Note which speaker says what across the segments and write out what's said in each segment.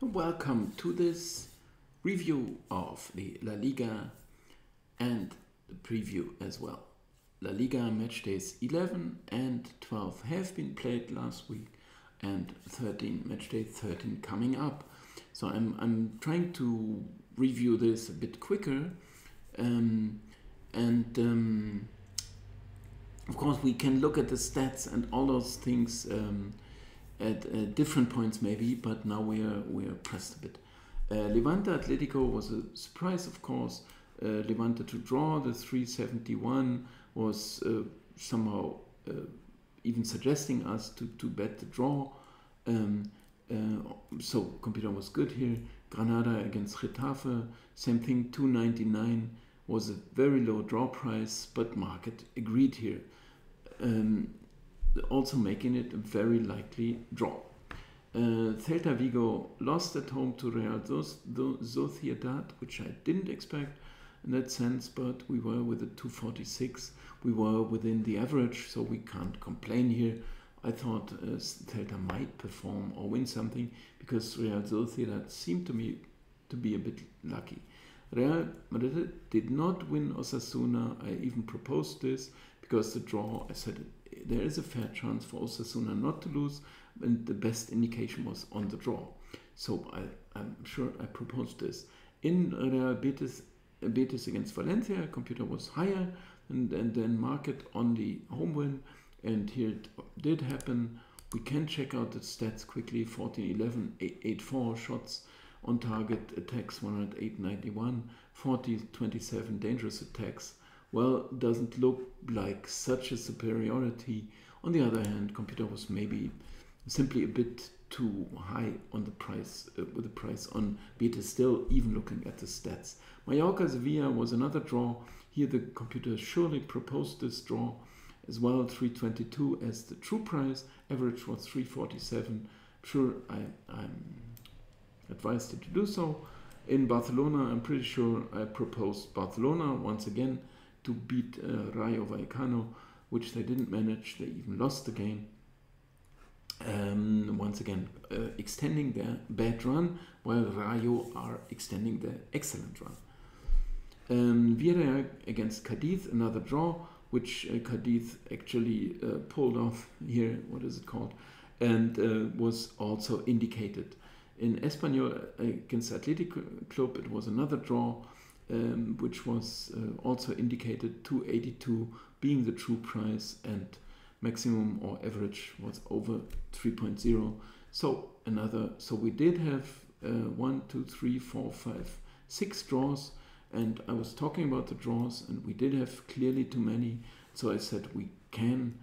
Speaker 1: Welcome to this review of the La Liga and the preview as well. La Liga match days 11 and 12 have been played last week, and 13 match day 13 coming up. So I'm trying to review this a bit quicker, of course we can look at the stats and all those things at different points maybe, but now we're pressed a bit. Levante Atletico was a surprise, of course. Levante to draw, the 371 was somehow even suggesting us to bet the draw. So computer was good here. Granada against Getafe, same thing, 299 was a very low draw price, but market agreed here. Also making it a very likely draw. Celta Vigo lost at home to Real Sociedad, which I didn't expect in that sense, but we were with a 246. We were within the average, so we can't complain here. I thought Celta might perform or win something because Real Sociedad seemed to me to be a bit lucky. Real Madrid did not win Osasuna. I even proposed this because the draw, I said, there is a fair chance for Osasuna not to lose, and the best indication was on the draw. So I'm sure I proposed this. In Real Betis against Valencia, computer was higher, and then market on the home win, and here it did happen. We can check out the stats quickly. 14-11, 8-4 shots on target, attacks 108-91, 40-27 dangerous attacks. Well, doesn't look like such a superiority. On the other hand, computer was maybe simply a bit too high on the price, with the price on Betis still, even looking at the stats. Mallorca Sevilla was another draw. Here the computer surely proposed this draw as well, 322 as the true price. Average was 347. Sure, I'm advised you to do so. In Barcelona, I'm pretty sure I proposed Barcelona once again to beat Rayo Vallecano, which they didn't manage. They even lost the game. Once again, extending their bad run, while Rayo are extending their excellent run. Villarreal against Cadiz, another draw, which Cadiz actually pulled off here, what is it called, and was also indicated. In Espanyol against Athletic Club, it was another draw, which was also indicated, 282 being the true price, and maximum or average was over 3.0. So we did have 1, 2, 3, 4, 5, 6 draws, and I was talking about the draws, and we did have clearly too many, so I said we can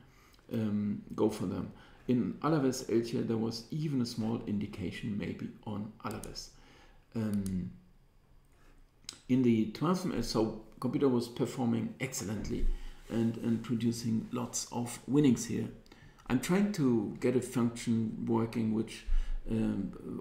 Speaker 1: go for them. In Alaves Elche, there was even a small indication maybe on Alaves. In the 12th match, so computer was performing excellently and producing lots of winnings here. I'm trying to get a function working which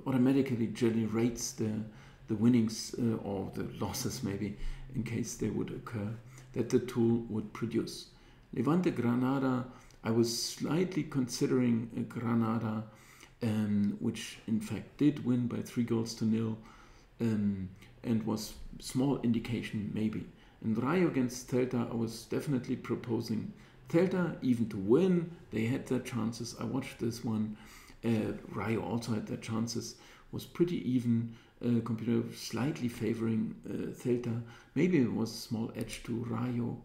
Speaker 1: automatically generates the winnings or the losses maybe, in case they would occur, that the tool would produce. Levante Granada, I was slightly considering Granada, which in fact did win by 3-0, and was small indication maybe. In Rayo against Celta, I was definitely proposing Celta even to win. They had their chances. I watched this one. Rayo also had their chances. Was pretty even. Computer slightly favoring Celta. Maybe it was a small edge to Rayo.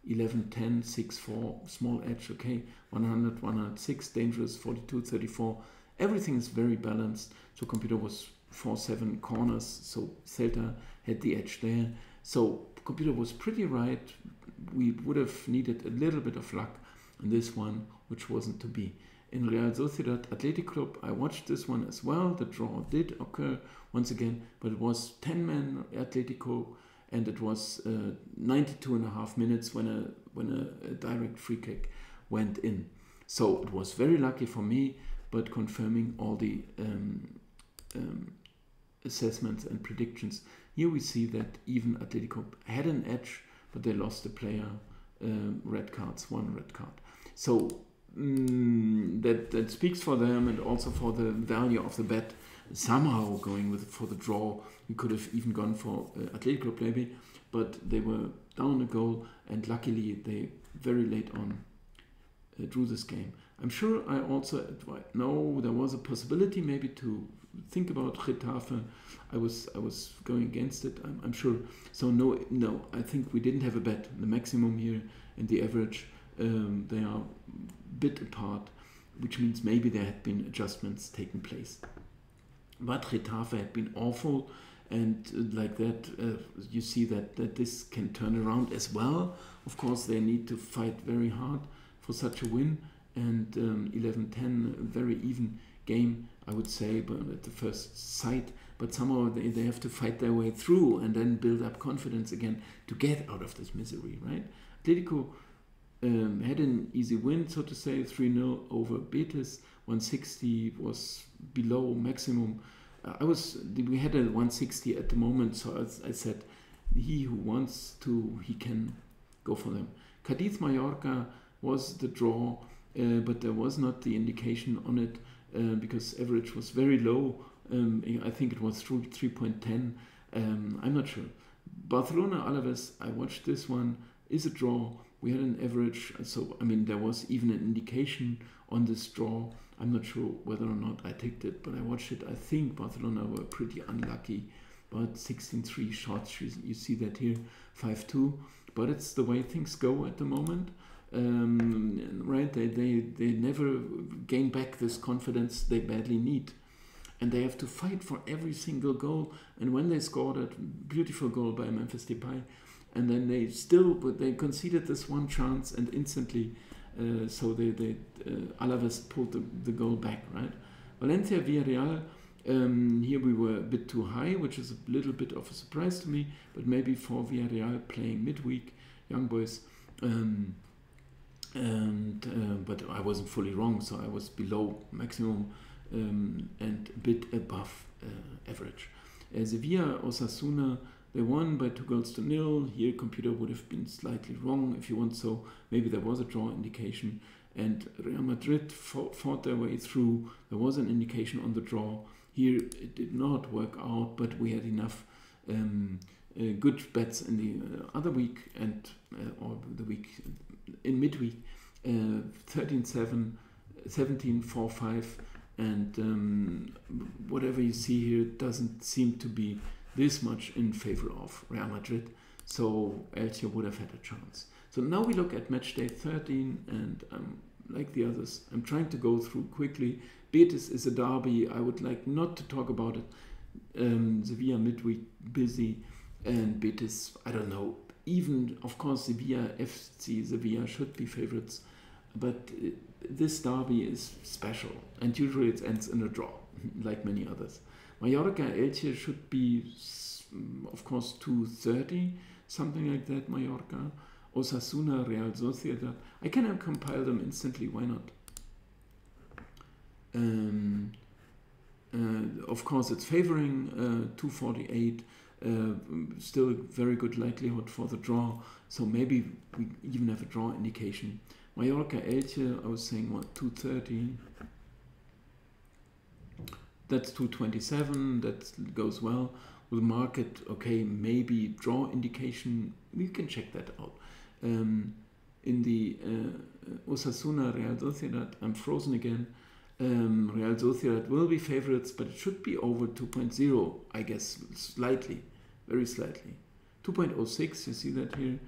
Speaker 1: 11-10, 6-4, small edge, okay. 100, 106, dangerous, 42, 34. Everything is very balanced. So computer was 4-7 corners. So Celta had the edge there. So computer was pretty right. We would have needed a little bit of luck in this one, which wasn't to be. In Real Sociedad Athletic Club, I watched this one as well. The draw did occur once again, but it was 10-man Atletico, and it was 92.5 minutes when a direct free kick went in. So it was very lucky for me, but confirming all the assessments and predictions. Here we see that even Atletico had an edge, but they lost a player, red cards, 1 red card. So that speaks for them, and also for the value of the bet. Somehow going for the draw. We could have even gone for Atletico maybe, but they were down a goal, and luckily they very late on drew this game. I'm sure I also no, there was a possibility maybe to think about Getafe. I was going against it. I'm sure. So no, I think we didn't have a bet. The maximum here and the average, they are a bit apart, which means maybe there had been adjustments taking place. But Getafe had been awful, and like that, you see that this can turn around as well. Of course, they need to fight very hard for such a win, and 11-10, a very even game, I would say, but at the first sight. But somehow they have to fight their way through and then build up confidence again to get out of this misery, right? Atletico had an easy win, so to say, 3-0 over Betis. 160 was below maximum. We had a 160 at the moment, so I said, he who wants to, he can go for them. Cadiz Mallorca was the draw, but there was not the indication on it because average was very low. I think it was 3.10. I'm not sure. Barcelona Alaves, I watched this one, is a draw. We had an average, so I mean there was even an indication on this draw. I'm not sure whether or not I ticked it, but I watched it. I think Barcelona were pretty unlucky, but 16-3 shots, you see that here, 5-2. But it's the way things go at the moment, right? They never gain back this confidence they badly need. And they have to fight for every single goal. And when they scored a beautiful goal by Memphis Depay, and then they conceded this one chance and instantly, so Alaves pulled the goal back, right? Valencia Villarreal, here we were a bit too high, which is a little bit of a surprise to me, but maybe for Villarreal playing midweek, young boys, but I wasn't fully wrong, so I was below maximum and a bit above average. Sevilla, Osasuna, they won by 2-0. Here computer would have been slightly wrong if you want, so maybe there was a draw indication. And Real Madrid fought their way through. There was an indication on the draw. Here it did not work out, but we had enough good bets in the other week and or the week in midweek. 13-7, 17-4-5, and whatever you see here doesn't seem to be this much in favor of Real Madrid, so Elche would have had a chance. So now we look at match day 13, and like the others, I'm trying to go through quickly. Betis is a derby. I would like not to talk about it. Sevilla midweek busy, and Betis, I don't know. Even, of course, FC Sevilla should be favorites, but this derby is special, and usually it ends in a draw, like many others. Mallorca Elche should be, of course, 2:30, something like that. Mallorca, Osasuna, Real Sociedad. I can compile them instantly. Why not? Of course, it's favoring 2:48. Still very good likelihood for the draw. So maybe we even have a draw indication. Mallorca Elche, I was saying what, 2:30. That's 2:27. That goes well. With market, okay, maybe draw indication. We can check that out. In the Osasuna Real Sociedad, I'm frozen again. Real Sociedad will be favorites, but it should be over 2.0, I guess, slightly, very slightly. 2.06, you see that here.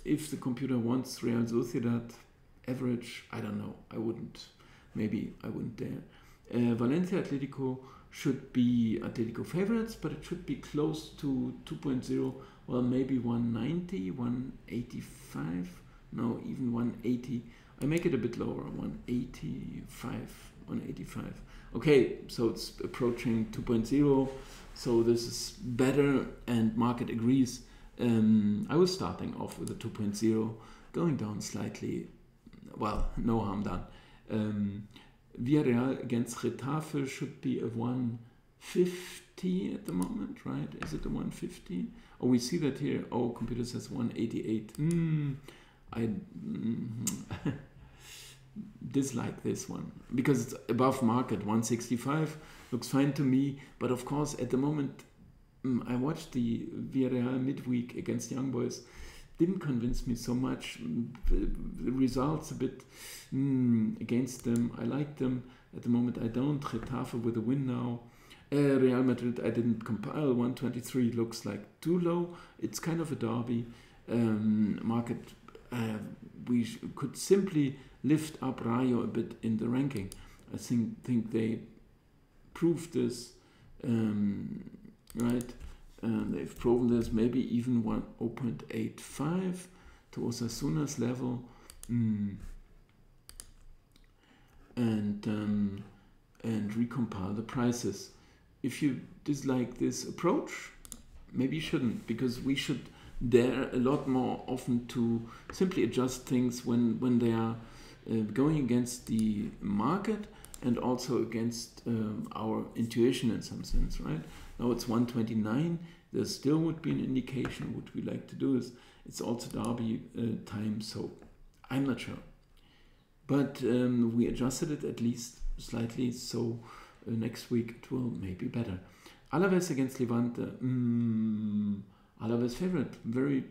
Speaker 1: If the computer wants Real Sociedad average, I don't know, maybe I wouldn't dare. Valencia Atletico should be Atletico favorites, but it should be close to 2.0, well, maybe 190, 185, no, even 180. I make it a bit lower, 185. Okay, so it's approaching 2.0, so this is better, and market agrees. I was starting off with a 2.0, going down slightly, well, no harm done. Villarreal against Getafe should be a 150 at the moment, right? Is it a 150? Oh, we see that here. Oh, computer says 188. dislike this one because it's above market. 165 looks fine to me, but of course at the moment I watched the Villarreal midweek against Young Boys. Didn't convince me so much. The results a bit against them. I like them at the moment. I don't. Getafe with a win now. Real Madrid I didn't compile. 123 looks like too low. It's kind of a derby. Market. We could simply lift up Rayo a bit in the ranking. I think they proved this, right? They've proven this, maybe even 0.85 to Osasuna's level, and recompile the prices. If you dislike this approach, maybe you shouldn't, because we should dare a lot more often to simply adjust things when they are going against the market and also against our intuition in some sense, right? Now it's 129. There still would be an indication. What we like to do is it's also derby time, so I'm not sure. But we adjusted it at least slightly, so next week it will maybe better. Alaves against Levante. Alaves favorite, very,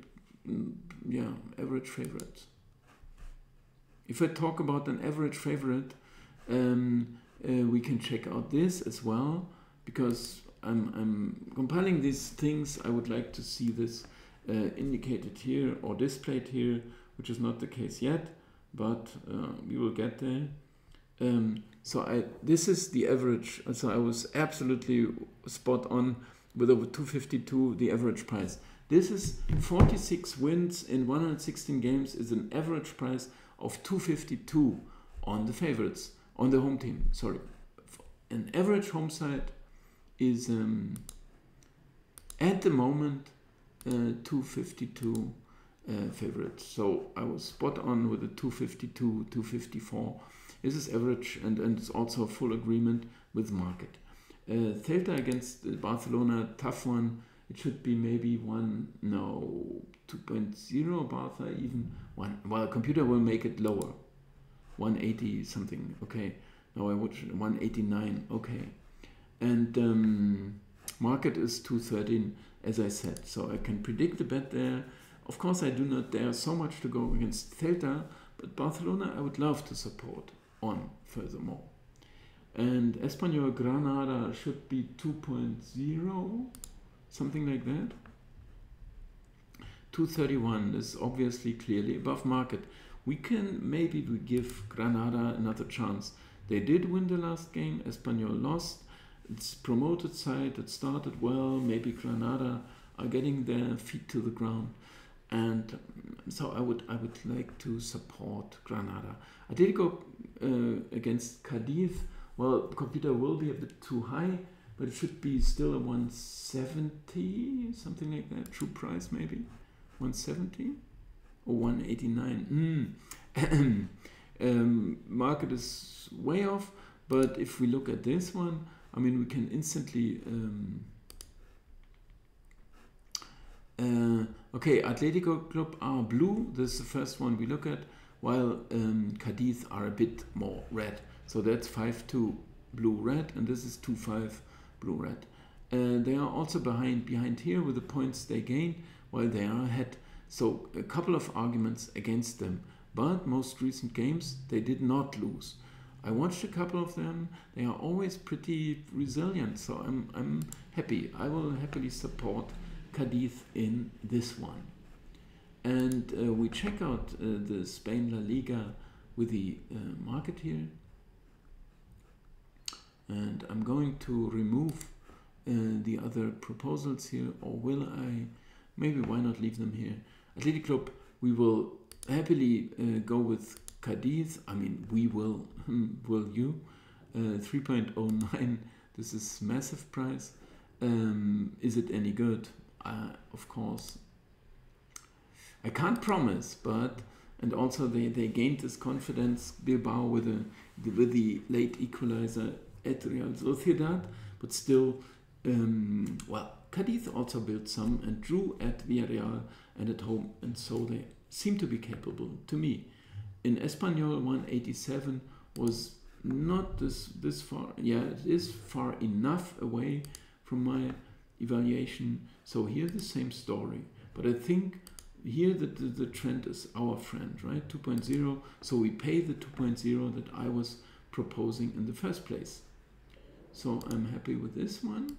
Speaker 1: average favorite. If I talk about an average favorite, we can check out this as well, because I'm compiling these things. I would like to see this indicated here or displayed here, which is not the case yet, but we will get there. This is the average. So I was absolutely spot on with over 252, the average price. This is 46 wins in 116 games is an average price of 252 on the favorites, on the home team, sorry. An average home side is at the moment 252 favorites. So I was spot on with the 252, 254. This is average, and it's also a full agreement with market. Celta against Barcelona, tough one. It should be maybe 2.0, Barca even 1. Well, computer will make it lower. 180 something, okay. No, I would 189, okay. And market is 213, as I said. So I can predict the bet there. Of course, I do not dare so much to go against Celta, but Barcelona I would love to support on furthermore. And Espanyol Granada should be 2.0, something like that. 231 is obviously clearly above market. We give Granada another chance. They did win the last game. Espanyol lost. It's promoted side. It started well. Maybe Granada are getting their feet to the ground, and so I would like to support Granada. Atletico against Cadiz. Well, the computer will be a bit too high, but it should be still a 170, something like that. True price maybe 170 or 189. Market is way off, but if we look at this one, I mean, we can instantly. Okay, Atletico Club are blue. This is the first one we look at, while Cadiz are a bit more red. So that's 5-2 blue-red, and this is 2-5 blue-red. They are also behind here with the points they gained, while they are ahead. So a couple of arguments against them. But most recent games, they did not lose. I watched a couple of them. They are always pretty resilient, so I'm happy. I will happily support Cadiz in this one. And we check out the Spain La Liga with the market here. And I'm going to remove the other proposals here, or will I? Maybe why not leave them here? Athletic Club, we will happily go with Cadiz. I mean, we will. Will you? 3.09. This is massive price. Is it any good? Of course. I can't promise, but and also they gained this confidence, Bilbao with the late equalizer at Real Sociedad, but still, well, Cadiz also built some and drew at Villarreal and at home, and so they seem to be capable, to me, In Espanyol, 187 was not this far. Yeah, it is far enough away from my evaluation. So here the same story. But I think here the trend is our friend, right? 2.0. So we pay the 2.0 that I was proposing in the first place. So I'm happy with this one.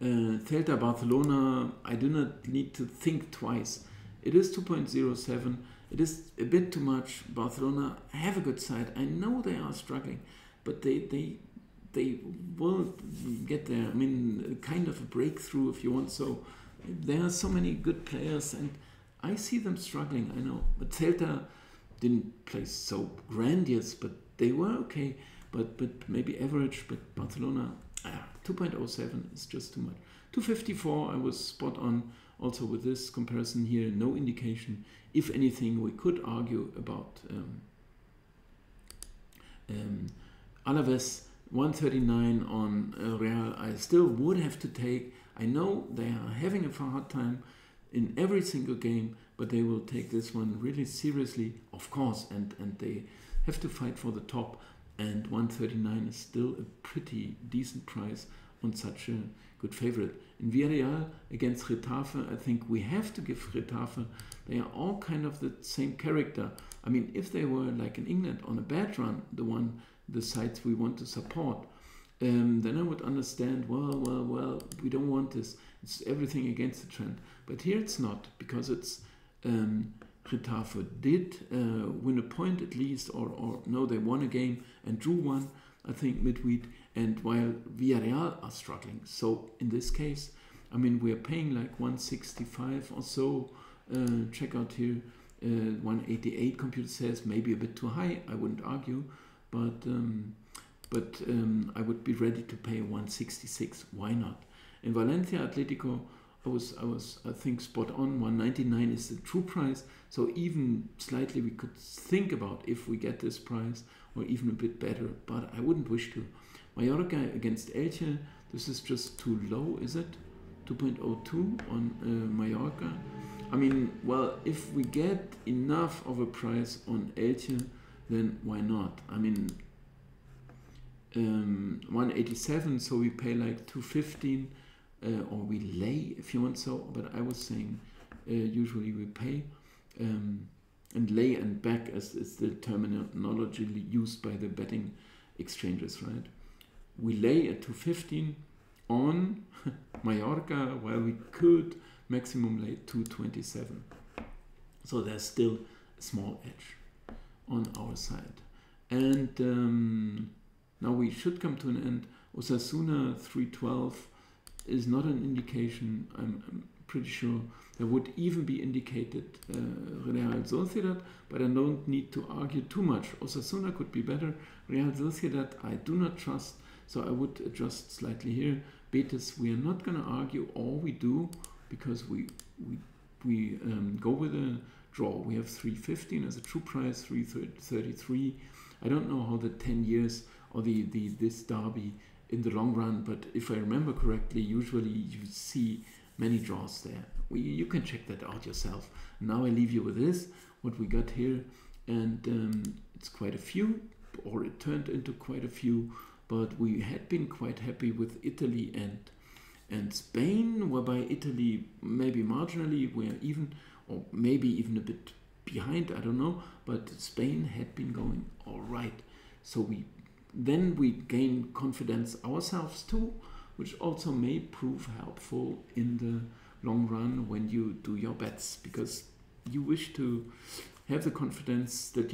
Speaker 1: Celta Barcelona, I do not need to think twice. It is 2.07. It is a bit too much. Barcelona have a good side. I know they are struggling, but they will get there. I mean, kind of a breakthrough if you want. So there are so many good players, and I see them struggling. I know, but Celta didn't play so grandiose, but they were okay. But maybe average. But Barcelona, 2.07 is just too much. 254, I was spot on. Also with this comparison here, no indication. If anything, we could argue about Alaves. 139 on Real. I still would have to take. I know they are having a hard time in every single game, but they will take this one really seriously, of course, and they have to fight for the top. And 139 is still a pretty decent price on such a good favorite. In Villarreal against Getafe, I think we have to give Getafe. They are all kind of the same character. I mean, if they were like in England on a bad run, the sides we want to support, then I would understand, well, we don't want this. It's everything against the trend. But here it's not, because it's Getafe did win a point at least, or no, they won a game and drew one, I think, midweek, and while Villarreal are struggling. So in this case, I mean, we're paying like 165 or so. Check out here, 188 computer says maybe a bit too high. I wouldn't argue, but I would be ready to pay 166. Why not? In Valencia Atletico, I think spot on. 199 is the true price. So even slightly we could think about if we get this price, or even a bit better, but I wouldn't wish to. Mallorca against Elche, this is just too low, is it? 2.02 on Mallorca. I mean, well, if we get enough of a price on Elche, then why not? I mean, 187, so we pay like 215, or we lay if you want so, but I was saying usually we pay, and lay and back as is the terminology used by the betting exchanges, right? We lay at 215 on Mallorca, while we could maximum lay 227. So there's still a small edge on our side. And now we should come to an end. Osasuna 312 is not an indication. I'm pretty sure there would even be indicated Real Sociedad, but I don't need to argue too much. Osasuna could be better. Real Sociedad I do not trust, so I would adjust slightly here. Betis we are not going to argue, all we do, because we go with a draw. We have 315 as a true price, 333. I don't know how the 10 years or this derby in the long run, but if I remember correctly, usually you see many draws there. You can check that out yourself. Now I leave you with this, what we got here, and it's quite a few, or it turned into quite a few, but we had been quite happy with Italy and Spain, whereby Italy maybe marginally we're even, or maybe even a bit behind, I don't know, but Spain had been going all right. So then we gain confidence ourselves too, which also may prove helpful in the long run when you do your bets, because you wish to have the confidence that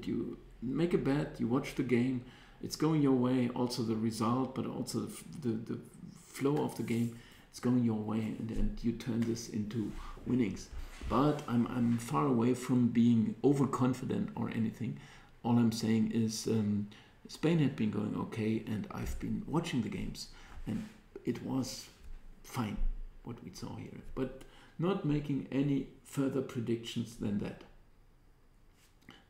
Speaker 1: you make a bet, you watch the game, it's going your way, also the result, but also the flow of the game, it's going your way, and you turn this into winnings. But I'm far away from being overconfident or anything. All I'm saying is Spain had been going okay, and I've been watching the games, and it was fine what we saw here, but not making any further predictions than that.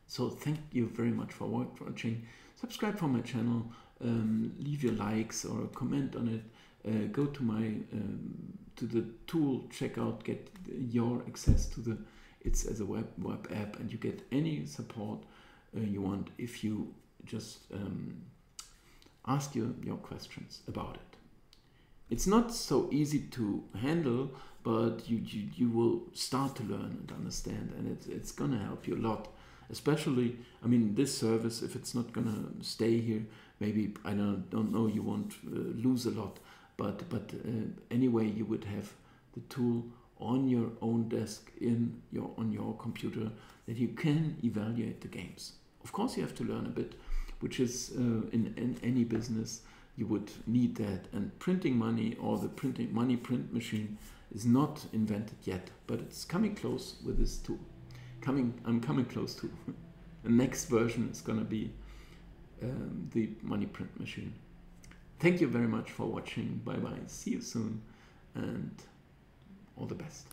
Speaker 1: So thank you very much for watching. Subscribe for my channel, leave your likes or comment on it. Go to my to the tool, check out, get your access to the it's as a web app, and you get any support you want if you just ask your questions about it. It's not so easy to handle, but you will start to learn and understand, and it's gonna help you a lot. Especially, I mean, this service, if it's not gonna stay here, maybe, I don't know, you won't lose a lot, but anyway, you would have the tool on your own desk on your computer that you can evaluate the games. Of course, you have to learn a bit, which is in any business you would need that. And printing money, or the money print machine, is not invented yet, but it's coming close with this tool. I'm coming close to. The next version is gonna be the money print machine. Thank you very much for watching. Bye bye. See you soon, and all the best.